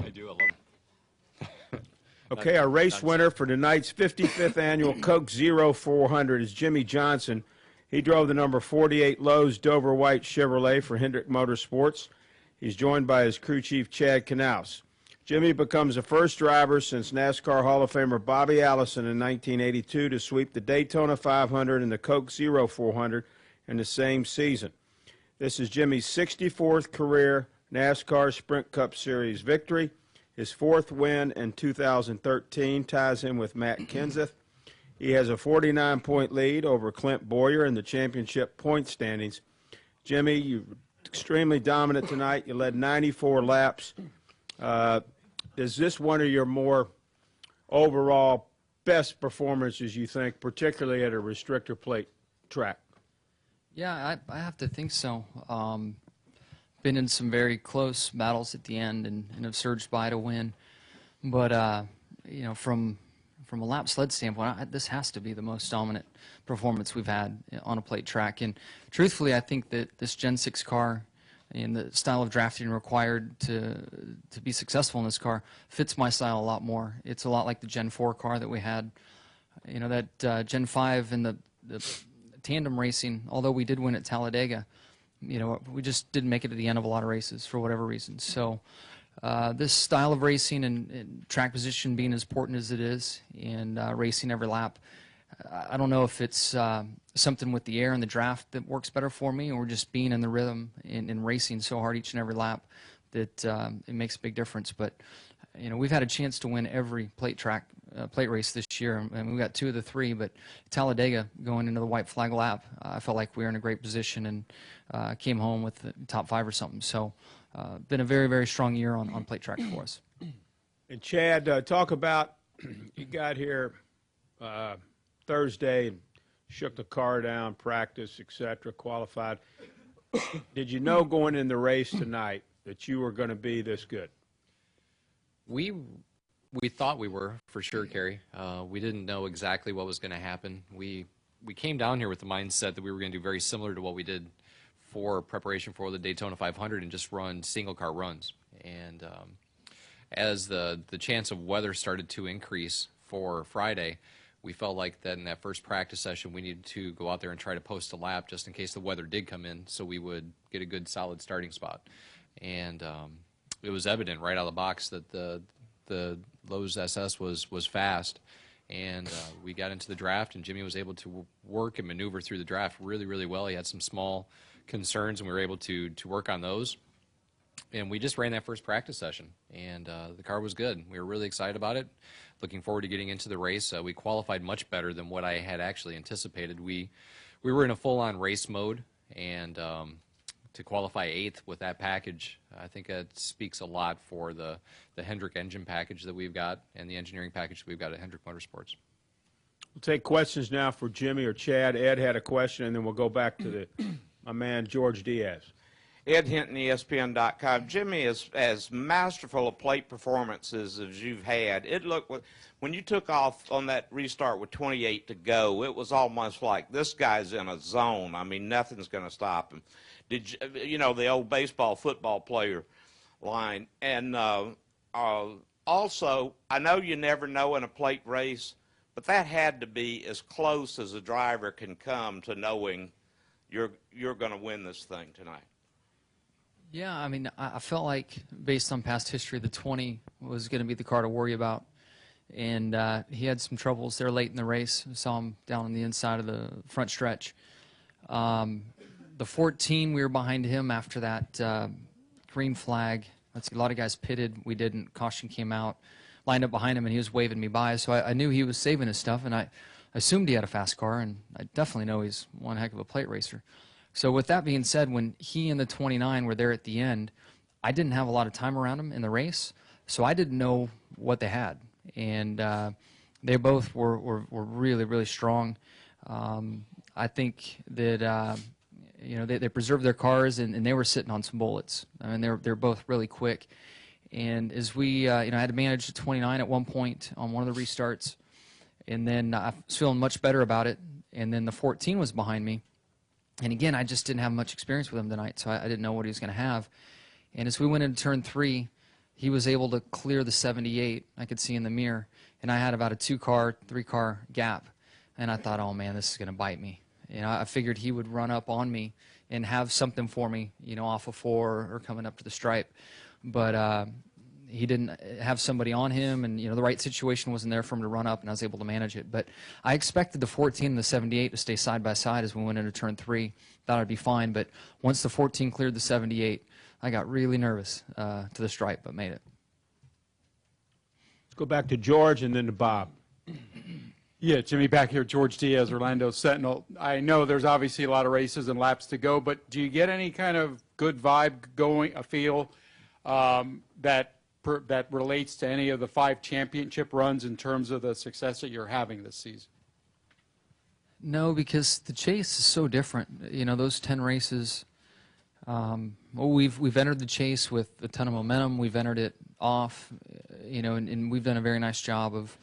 I do. I love it. Okay, our race winner for tonight's 55th annual Coke Zero 400 is Jimmie Johnson. He drove the number 48 Lowe's Dover White Chevrolet for Hendrick Motorsports. He's joined by his crew chief, Chad Knaus. Jimmie becomes the first driver since NASCAR Hall of Famer Bobby Allison in 1982 to sweep the Daytona 500 and the Coke Zero 400 in the same season. This is Jimmie's 64th career NASCAR Sprint Cup Series victory. His fourth win in 2013 ties him with Matt Kenseth. He has a 49-point lead over Clint Boyer in the championship point standings. Jimmie, you were extremely dominant tonight. You led 94 laps. Is this one of your more overall best performances, you think, particularly at a restrictor plate track? Yeah, I have to think so. Been in some very close battles at the end and have surged by to win. But, you know, from a lap sled standpoint, this has to be the most dominant performance we've had on a plate track. And truthfully, I think that this Gen 6 car and the style of drafting required to be successful in this car fits my style a lot more. It's a lot like the Gen 4 car that we had. You know, that Gen 5 and the tandem racing, although we did win at Talladega, you know, we just didn't make it to the end of a lot of races for whatever reason. So this style of racing and track position being as important as it is, and racing every lap, I don't know if it's something with the air and the draft that works better for me, or just being in the rhythm and racing so hard each and every lap that it makes a big difference. But you know, we've had a chance to win every plate race this year, and we got 2 of the 3. But Talladega, going into the white flag lap, I felt like we were in a great position and came home with the top 5 or something. So, been a very, very strong year on plate track for us. And Chad, talk about, you got here Thursday and shook the car down, practice, etc., qualified. Did you know going in the race tonight that you were going to be this good? We thought we were, for sure, Kerry. We didn't know exactly what was going to happen. We came down here with the mindset that we were going to do very similar to what we did for preparation for the Daytona 500 and just run single-car runs. And as the chance of weather started to increase for Friday, we felt like that in that first practice session we needed to go out there and try to post a lap just in case the weather did come in, so we would get a good solid starting spot. And it was evident right out of the box that the Lowe's SS was fast, and we got into the draft, and Jimmie was able to work and maneuver through the draft really, really well. He had some small concerns, and we were able to work on those. And we just ran that first practice session, and the car was good. We were really excited about it, looking forward to getting into the race. We qualified much better than what I had actually anticipated. We were in a full-on race mode, and to qualify 8th with that package, I think it speaks a lot for the Hendrick engine package that we've got and the engineering package that we've got at Hendrick Motorsports. We'll take questions now for Jimmie or Chad. Ed had a question, and then we'll go back to my man George Diaz. Ed Hinton, ESPN.com. Jimmie, as masterful a plate performances as you've had, it looked, when you took off on that restart with 28 to go, it was almost like this guy's in a zone. I mean, nothing's going to stop him. You know, the old baseball, football player line. And also, I know you never know in a plate race, but that had to be as close as a driver can come to knowing you're going to win this thing tonight. Yeah, I mean, I felt like, based on past history, the 20 was going to be the car to worry about. And he had some troubles there late in the race. We saw him down on the inside of the front stretch. The 14, we were behind him after that green flag. Let's see, a lot of guys pitted. We didn't. Caution came out. Lined up behind him, and he was waving me by. So I knew he was saving his stuff, and I assumed he had a fast car, and I definitely know he's one heck of a plate racer. So with that being said, when he and the 29 were there at the end, I didn't have a lot of time around him in the race, so I didn't know what they had. And they both were really, really strong. I think that you know, they preserved their cars, and they were sitting on some bullets. I mean, they're both really quick. And as we, you know, I had to manage the 29 at one point on one of the restarts, and then I was feeling much better about it. And then the 14 was behind me. And again, I just didn't have much experience with him tonight, so I didn't know what he was going to have. And as we went into turn 3, he was able to clear the 78. I could see in the mirror, and I had about a 2-car, 3-car gap, and I thought, oh man, this is going to bite me. You know, I figured he would run up on me and have something for me, you know, off of 4 or coming up to the stripe, but he didn't have somebody on him, and you know the right situation wasn't there for him to run up, and I was able to manage it. But I expected the 14 and the 78 to stay side by side as we went into turn 3. Thought I'd be fine, but once the 14 cleared the 78, I got really nervous to the stripe, but made it. Let's go back to George and then to Bob. Yeah, Jimmy, back here, George Diaz, Orlando Sentinel. I know there's obviously a lot of races and laps to go, but do you get any kind of good vibe going, a feel that relates to any of the 5 championship runs in terms of the success that you're having this season? No, because the chase is so different. You know, those 10 races, we've entered the chase with a ton of momentum. We've entered it off, you know, and we've done a very nice job of,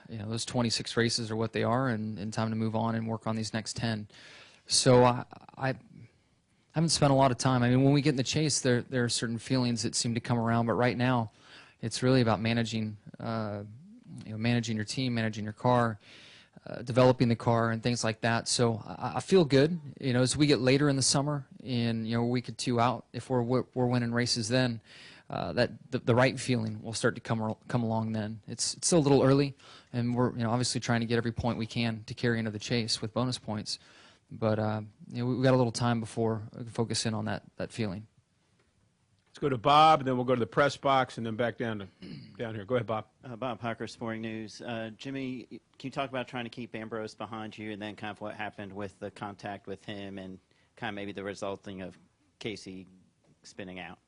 you know, those 26 races are what they are, and time to move on and work on these next 10. So I haven't spent a lot of time. I mean, when we get in the chase, there are certain feelings that seem to come around, but right now, it's really about managing, managing your team, managing your car, developing the car, and things like that. So I feel good. You know, as we get later in the summer, and you know, a week or 2 out, if we're winning races, then that the right feeling will start to come along. Then it's still a little early, and we're obviously trying to get every point we can to carry into the chase with bonus points. But we've got a little time before we can focus in on that feeling. Let's go to Bob, and then we'll go to the press box, and then back down here. Go ahead, Bob. Bob Hucker, Sporting News. Jimmy, can you talk about trying to keep Ambrose behind you, and then kind of what happened with the contact with him, and kind of maybe the resulting of Casey spinning out?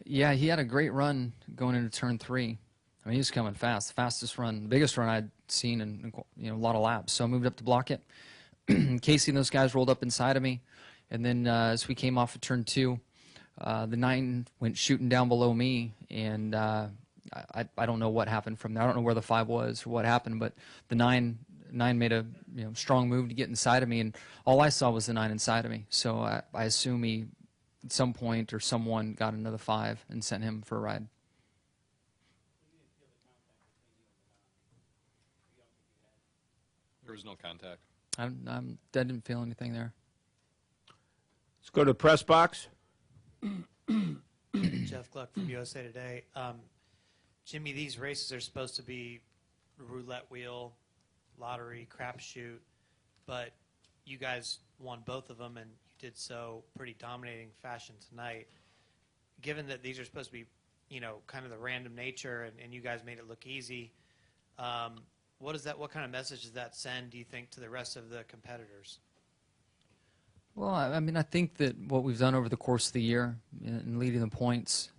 Yeah, he had a great run going into turn 3. I mean, he was coming fast, the fastest run, the biggest run I'd seen in a lot of laps. So I moved up to block it. Casey and those guys rolled up inside of me, and then as we came off of turn 2, the 9 went shooting down below me, and I don't know what happened from there. I don't know where the 5 was or what happened, but the 9 made a strong move to get inside of me, and all I saw was the 9 inside of me. So I assume he, at some point, or someone got into the 5 and sent him for a ride. There was no contact. I didn't feel anything there. Let's go to the press box. Jeff Gluck from USA Today. Jimmy, these races are supposed to be roulette wheel, lottery, crapshoot, but you guys won both of them, and you did so pretty dominating fashion tonight. Given that these are supposed to be, kind of the random nature, and you guys made it look easy, what kind of message does that send, do you think, to the rest of the competitors? Well, I mean, I think that what we've done over the course of the year in leading the points,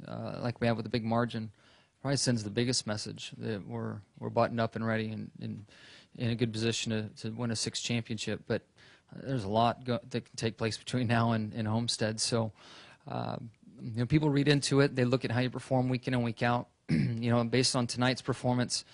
like we have with a big margin, probably sends the biggest message that we're buttoned up and ready and in a good position to win a 6th championship. But there's a lot that can take place between now and Homestead. So, people read into it. They look at how you perform week in and week out. And based on tonight's performance,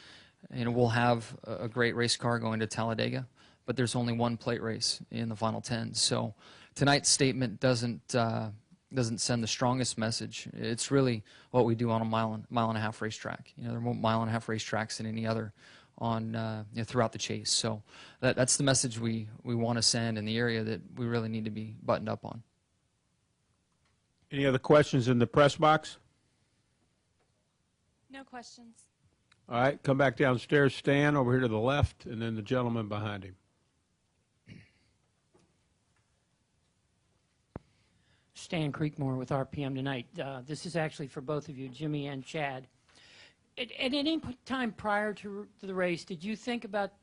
we'll have a great race car going to Talladega. But there's only one plate race in the final 10. So tonight's statement doesn't send the strongest message. It's really what we do on a mile and a half racetrack. There are more mile and a half racetracks than any other on throughout the chase. So that's the message we want to send in the area that we really need to be buttoned up on. Any other questions in the press box? No questions. All right, come back downstairs. Stan over here to the left, and then the gentleman behind him. Stan Creekmore with RPM tonight. This is actually for both of you, Jimmie and Chad. At any time prior to the race, did you think about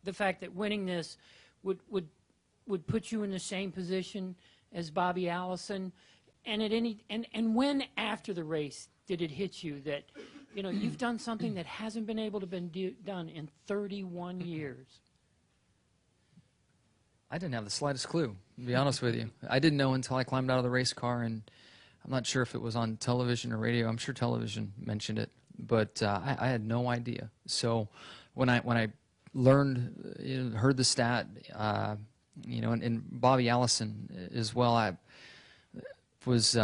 the fact that winning this would put you in the same position as Bobby Allison? And when after the race did it hit you that you've done something that hasn't been able to be done in 31 years? I didn't have the slightest clue, to be honest with you. I didn't know until I climbed out of the race car, and I'm not sure if it was on television or radio. I'm sure television mentioned it, but I had no idea. So when I learned, heard the stat, and Bobby Allison as well, was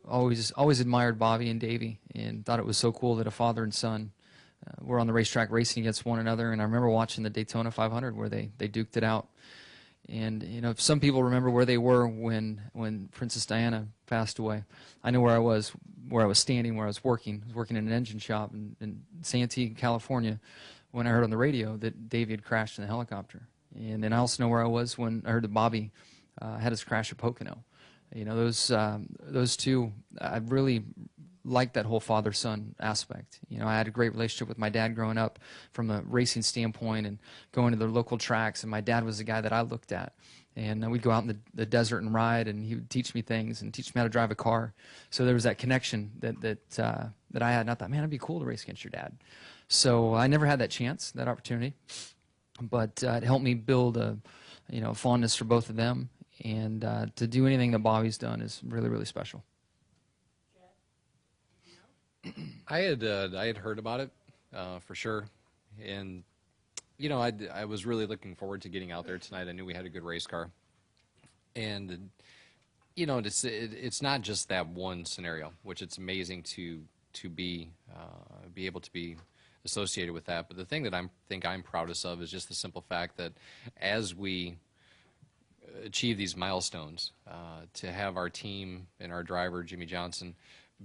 always admired Bobby and Davey, and thought it was so cool that a father and son were on the racetrack racing against one another. And I remember watching the Daytona 500 where they duked it out. And some people remember where they were when Princess Diana passed away. I know where I was standing, where I was working. I was working in an engine shop in Santee, California, when I heard on the radio that Davey had crashed in the helicopter. And then I also know where I was when I heard that Bobby had his crash at Pocono. Those two, I really liked that whole father-son aspect. I had a great relationship with my dad growing up from a racing standpoint and going to the local tracks, and my dad was the guy that I looked at. And we'd go out in the desert and ride, and he would teach me things and teach me how to drive a car. So there was that connection that I had, and I thought, man, it'd be cool to race against your dad. So I never had that chance, that opportunity, but it helped me build a fondness for both of them, and to do anything that Bobby's done is really, really special. I had heard about it for sure, and I was really looking forward to getting out there tonight. I knew we had a good race car, and it's not just that one scenario, which it's amazing to be able to be associated with that. But the thing that I'm proudest of is just the simple fact that as we achieve these milestones, to have our team and our driver Jimmie Johnson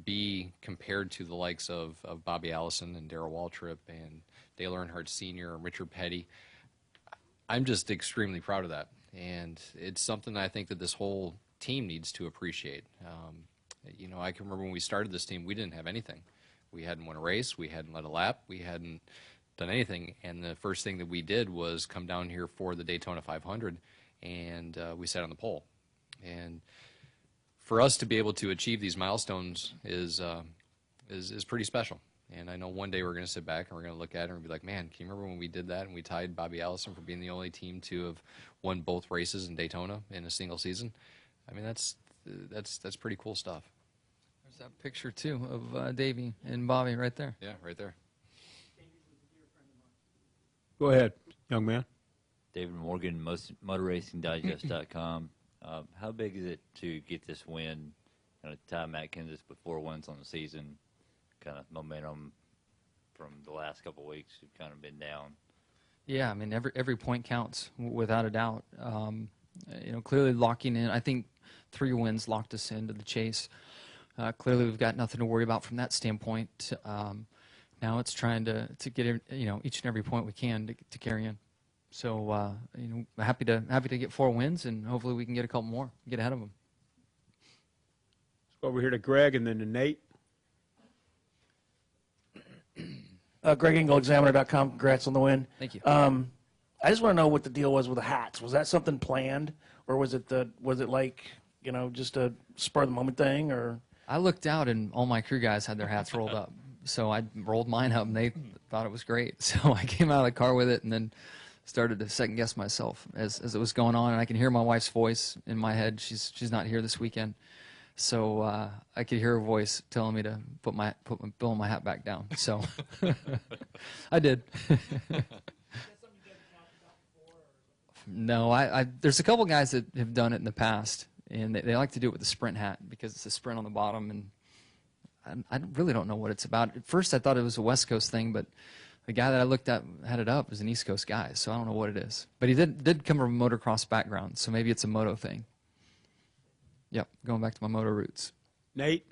be compared to the likes of Bobby Allison and Darrell Waltrip and Dale Earnhardt Sr. and Richard Petty, I'm just extremely proud of that. And it's something I think that this whole team needs to appreciate. I can remember when we started this team, we didn't have anything. We hadn't won a race. We hadn't led a lap. We hadn't done anything. And the first thing that we did was come down here for the Daytona 500, and we sat on the pole. And for us to be able to achieve these milestones is pretty special. And I know one day we're going to sit back and we're going to look at it and be like, man, can you remember when we did that and we tied Bobby Allison for being the only team to have won both races in Daytona in a single season? I mean, that's pretty cool stuff. There's that picture too of Davey and Bobby right there. Yeah, right there. Go ahead, young man. David Morgan, MotorRacingDigest.com. How big is it to get this win, kind of tie Matt Kenseth with 4 wins on the season, kind of momentum from the last couple of weeks have kind of been down? Yeah, I mean, every point counts, without a doubt. Clearly locking in, I think 3 wins locked us into the chase. Clearly we've got nothing to worry about from that standpoint. Now it's trying to get each and every point we can to carry in. So happy to get 4 wins, and hopefully we can get a couple more, get ahead of them. Let's go over here to Greg and then to Nate. Greg Engel, Examiner.com. Congrats on the win. Thank you. I just want to know what the deal was with the hats. Was that something planned, or was it like just a spur of the moment thing? Or I looked out and all my crew guys had their hats rolled up, so I rolled mine up and they thought it was great. So I came out of the car with it and then started to second guess myself as it was going on, and I can hear my wife's voice in my head. She's not here this weekend, so I could hear her voice telling me to put my bill and my hat back down. So I did. No, I there's a couple guys that have done it in the past, and they like to do it with the sprint hat because it's a sprint on the bottom, and I really don't know what it's about. At first I thought it was a West Coast thing, but the guy that I looked at had it up was an East Coast guy, so I don't know what it is. But he did come from a motocross background, so maybe it's a moto thing. Yep, going back to my moto roots. Nate?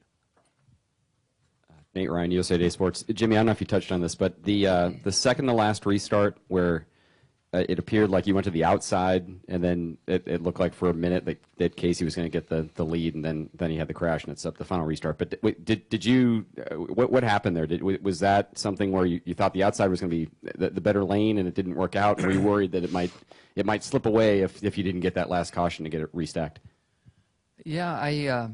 Nate Ryan, USA Today Sports. Jimmie, I don't know if you touched on this, but the second to last restart where it appeared like you went to the outside, and then it looked like for a minute that Casey was going to get the lead, and then he had the crash, and it's up the final restart. But did you what happened there? Was that something where you thought the outside was going to be the better lane, and it didn't work out? Were you worried that it might slip away if you didn't get that last caution to get it restacked? Yeah, I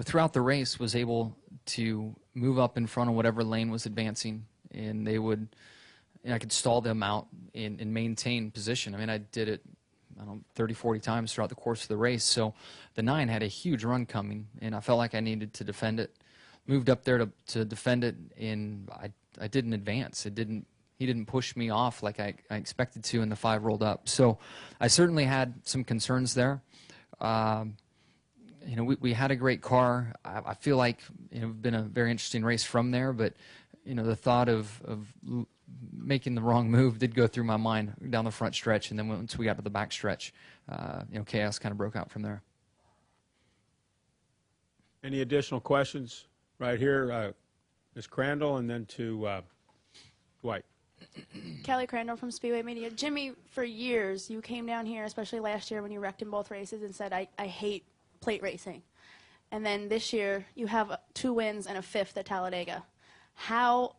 throughout the race was able to move up in front of whatever lane was advancing, and they would. And I could stall them out and maintain position. I mean, I did it, 30, 40 times throughout the course of the race. So the 9 had a huge run coming, and I felt like I needed to defend it. Moved up there to defend it, and I didn't advance. He didn't push me off like I expected to, and the 5 rolled up. So I certainly had some concerns there. we had a great car. I feel like it's been a very interesting race from there, but the thought of making the wrong move did go through my mind down the front stretch, and then once we got to the back stretch, chaos kind of broke out from there. Any additional questions? Right here, Ms. Crandall, and then to Dwight. Kelly Crandall from Speedway Media. Jimmie, for years, you came down here, especially last year when you wrecked in both races, and said, I hate plate racing. And then this year, you have 2 wins and a 5th at Talladega. How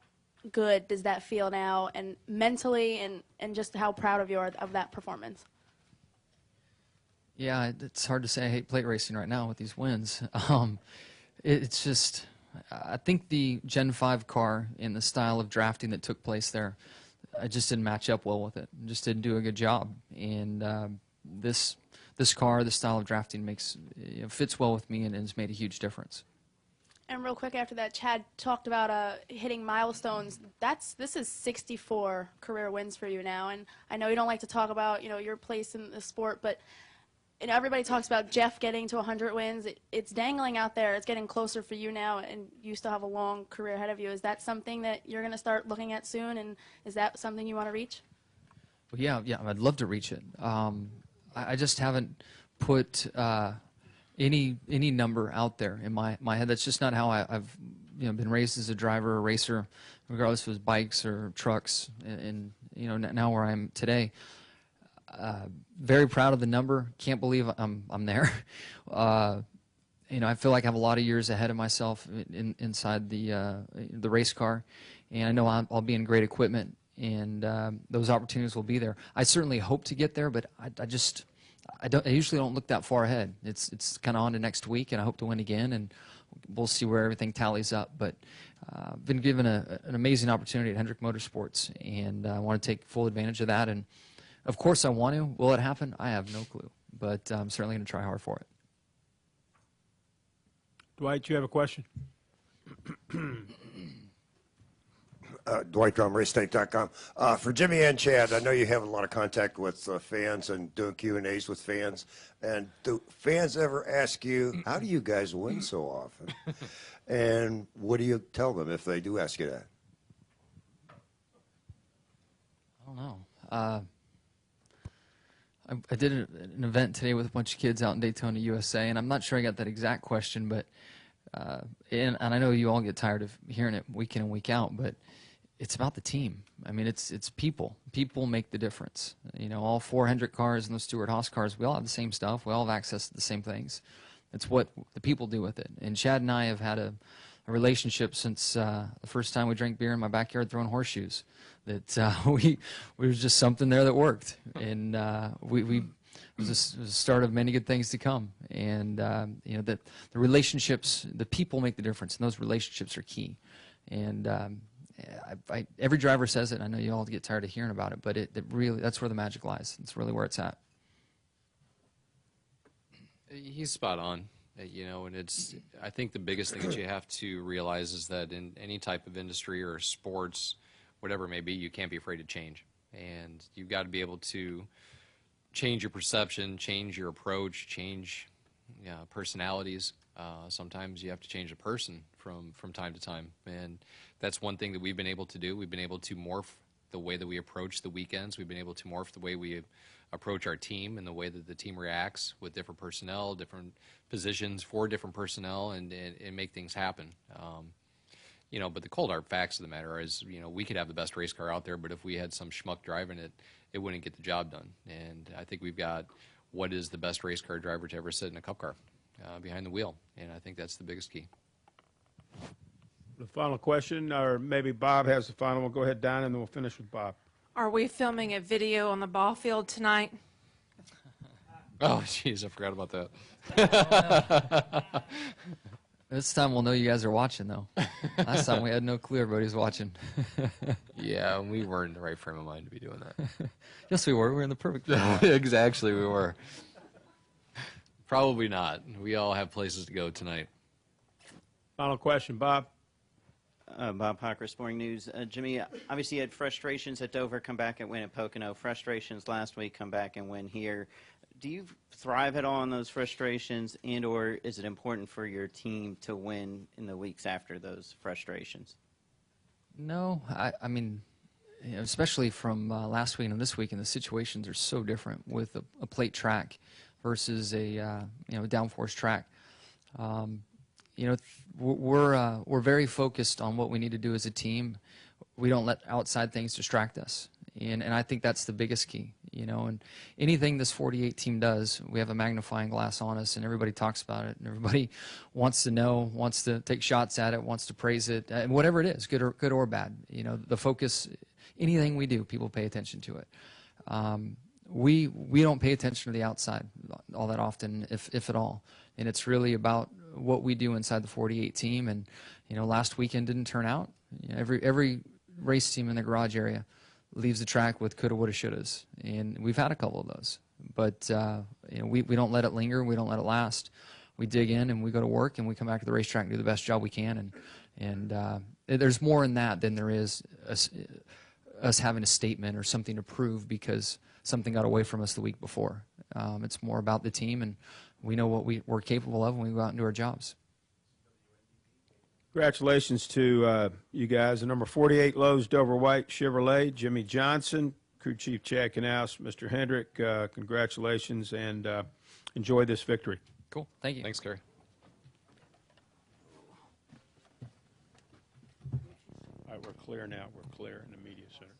good does that feel now, and mentally, and just how proud of you are of that performance? Yeah, it's hard to say I hate plate racing right now with these wins. It's just, I think the Gen 5 car and the style of drafting that took place there, I just didn't match up well with it. Just didn't do a good job. And this car, the style of drafting fits well with me, and has made a huge difference. And real quick after that, Chad talked about hitting milestones. This is 64 career wins for you now. And I know you don't like to talk about your place in the sport, but everybody talks about Jeff getting to 100 wins. It's dangling out there. It's getting closer for you now, and you still have a long career ahead of you. Is that something that you're going to start looking at soon, and is that something you want to reach? Well, yeah, I'd love to reach it. I just haven't put any number out there in my head. That's just not how I've been raised as a driver or racer, regardless if it was bikes or trucks, and now where I am today. Very proud of the number. Can't believe I'm there. I feel like I have a lot of years ahead of myself inside the race car, and I know I'll be in great equipment, and those opportunities will be there. I certainly hope to get there, but I usually don't look that far ahead. It's kind of on to next week, and I hope to win again, and we'll see where everything tallies up. But I've been given an amazing opportunity at Hendrick Motorsports, and I want to take full advantage of that. And of course I want to. Will it happen? I have no clue, but I'm certainly going to try hard for it. Dwight, do you have a question? Dwight from RaceTech.com. For Jimmie and Chad, I know you have a lot of contact with fans and doing Q&As with fans. And do fans ever ask you, how do you guys win so often? And what do you tell them if they do ask you that? I don't know. I did an event today with a bunch of kids out in Daytona, USA, and I'm not sure I got that exact question, but and I know you all get tired of hearing it week in and week out, but it's about the team. I mean, it's people. People make the difference. All 400 cars and the Stewart-Haas cars, we all have the same stuff. We all have access to the same things. It's what the people do with it. And Chad and I have had a relationship since the first time we drank beer in my backyard throwing horseshoes. That we was just something there that worked, and it was the start of many good things to come. And the relationships, the people make the difference, and those relationships are key. And every driver says it. I know you all get tired of hearing about it, but it really, that's where the magic lies. It's really where it's at. He's spot on. And I think the biggest thing that you have to realize is that in any type of industry or sports, whatever it may be, you can't be afraid to change. And you've got to be able to change your perception, change your approach, change personalities. Sometimes you have to change a person from time to time. And that's one thing that we've been able to do. We've been able to morph the way that we approach the weekends. We've been able to morph the way we approach our team and the way that the team reacts with different personnel, different positions for different personnel, and make things happen. But the cold hard facts of the matter is, we could have the best race car out there, but if we had some schmuck driving it, it wouldn't get the job done. And I think we've got what is the best race car driver to ever sit in a Cup car behind the wheel, and I think that's the biggest key. The final question, or maybe Bob has the final one. Go ahead, Don, and then we'll finish with Bob. Are we filming a video on the ball field tonight? Oh, jeez, I forgot about that. This time we'll know you guys are watching, though. Last time we had no clue everybody was watching. Yeah, we weren't in the right frame of mind to be doing that. Yes, we were. We were in the perfect Exactly, we were. Probably not. We all have places to go tonight. Final question, Bob. Bob Hocker, Sporting News. Jimmie, obviously you had frustrations at Dover, come back and win at Pocono. Frustrations last week, come back and win here. do you thrive at all on those frustrations, and or is it important for your team to win in the weeks after those frustrations? No, I mean, especially from last week and this week, and the situations are so different with a plate track versus a downforce track. We're very focused on what we need to do as a team. We don't let outside things distract us, and I think that's the biggest key. And anything this 48 team does, we have a magnifying glass on us, and everybody talks about it, and everybody wants to know, wants to take shots at it, wants to praise it, and whatever it is, good or bad. The focus, anything we do, people pay attention to it. We don't pay attention to the outside all that often, if at all, and it's really about what we do inside the 48 team. And last weekend didn't turn out. Every race team in the garage area leaves the track with coulda, woulda, shouldas, and we've had a couple of those. But we don't let it linger. We don't let it last. We dig in and we go to work, and we come back to the racetrack and do the best job we can. And there's more in that than there is us having a statement or something to prove because something got away from us the week before. It's more about the team, and we know what we're capable of when we go out and do our jobs. Congratulations to you guys. The number 48 Lowe's Dover White Chevrolet, Jimmie Johnson, Crew Chief Chad Knaus, Mr. Hendrick, congratulations, and enjoy this victory. Cool. Thank you. Thanks, Kerry. All right, we're clear now. We're clear in the media center.